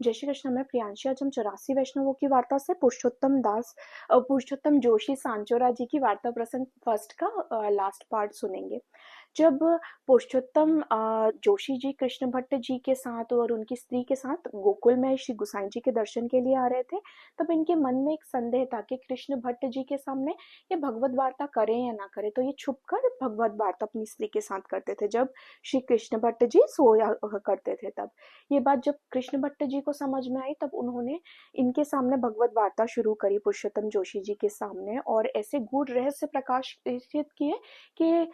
जय श्री कृष्ण। मैं प्रियांशी। आज हम 84 वैष्णवों की वार्ता से पुरुषोत्तम जोशी सांचोरा जी की वार्ता प्रसंग फर्स्ट का लास्ट पार्ट सुनेंगे। जब पुरुषोत्तम जोशी जी कृष्ण भट्ट जी के साथ और उनकी स्त्री के साथ गोकुल में श्री गुसाई जी के दर्शन के लिए आ रहे थे, तब इनके मन में एक संदेह था कि कृष्ण भट्ट जी के सामने ये भगवत वार्ता करें या ना करें। तो ये छुपकर भगवत वार्ता अपनी स्त्री के साथ करते थे जब श्री कृष्ण भट्ट जी सोया करते थे। तब ये बात जब कृष्ण भट्ट जी को समझ में आई, तब उन्होंने इनके सामने भगवत वार्ता शुरू करी पुरुषोत्तम जोशी जी के सामने, और ऐसे गूढ़ रहस्य प्रकाशित किए कि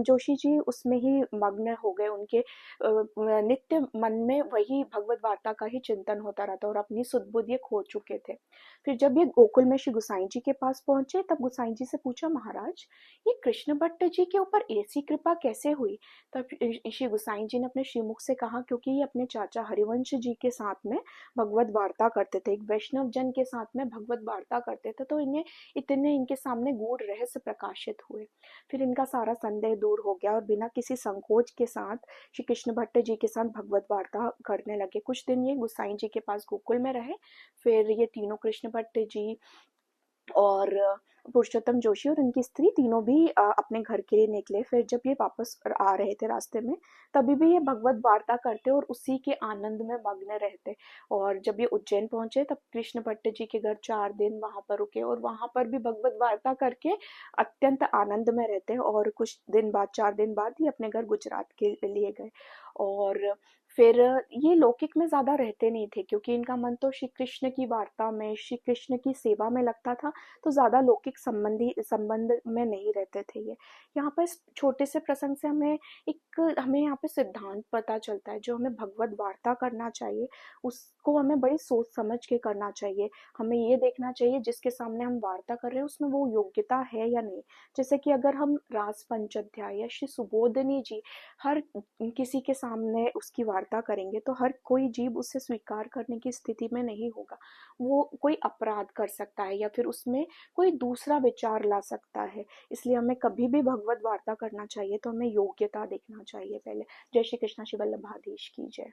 जोशी जी उसमें ही मग्न हो गए। उनके नित्य मन में वही भगवत वार्ता का ही चिंतन होता रहता और अपनी सुध बुध ये खो चुके थे। फिर जब ये गोकुल में श्री गुसाई जी के पास पहुंचे, तब गुसाई जी से पूछा, महाराज ये कृष्ण भट्ट जी के ऊपर ऐसी कृपा कैसे हुई? तब श्री गुसाई जी ने अपने श्रीमुख से कहा, क्योंकि ये अपने चाचा हरिवंश जी के साथ में भगवत वार्ता करते थे, एक वैष्णव जन के साथ में भगवत वार्ता करते थे, तो इन्हें इतने इनके सामने गूढ़ रहस्य प्रकाशित हुए। फिर इनका सारा संदेह दूर हो गया और बिना किसी संकोच के साथ श्री कृष्ण भट्ट जी के साथ भगवत वार्ता करने लगे। कुछ दिन ये गुसाई जी के पास गोकुल में रहे। फिर ये तीनों, कृष्ण भट्ट जी और पुरुषोत्तम जोशी और उनकी स्त्री, तीनों भी अपने घर के लिए निकले। फिर जब ये वापस आ रहे थे रास्ते में, तभी भी ये भगवत वार्ता करते और उसी के आनंद में मग्न रहते। और जब ये उज्जैन पहुंचे, तब कृष्ण भट्ट जी के घर 4 दिन वहां पर रुके और वहां पर भी भगवत वार्ता करके अत्यंत आनंद में रहते। और कुछ दिन बाद, 4 दिन बाद, ये अपने घर गुजरात के लिए गए। और फिर ये लौकिक में ज्यादा रहते नहीं थे, क्योंकि इनका मन तो श्री कृष्ण की वार्ता में, श्री कृष्ण की सेवा में लगता था। तो ज्यादा लौकिक संबंध में नहीं रहते थे ये। यहाँ पर इस छोटे से प्रसंग से हमें यहाँ पे सिद्धांत पता चलता है। जो हमें भगवत वार्ता करना चाहिए, उसको हमें बड़ी सोच समझ के करना चाहिए। हमें ये देखना चाहिए जिसके सामने हम वार्ता कर रहे हैं उसमें वो योग्यता है या नहीं। जैसे कि अगर हम रास पंचाध्याय या श्री सुबोधनी जी हर किसी के सामने उसकी वार्ता करेंगे, तो हर कोई जीव उसे स्वीकार करने की स्थिति में नहीं होगा। वो कोई अपराध कर सकता है या फिर उसमें कोई दूसरा विचार ला सकता है। इसलिए हमें कभी भी भगवत वार्ता करना चाहिए तो हमें योग्यता देखना चाहिए पहले। जय श्री कृष्ण। श्री वल्लभाधीश की जय।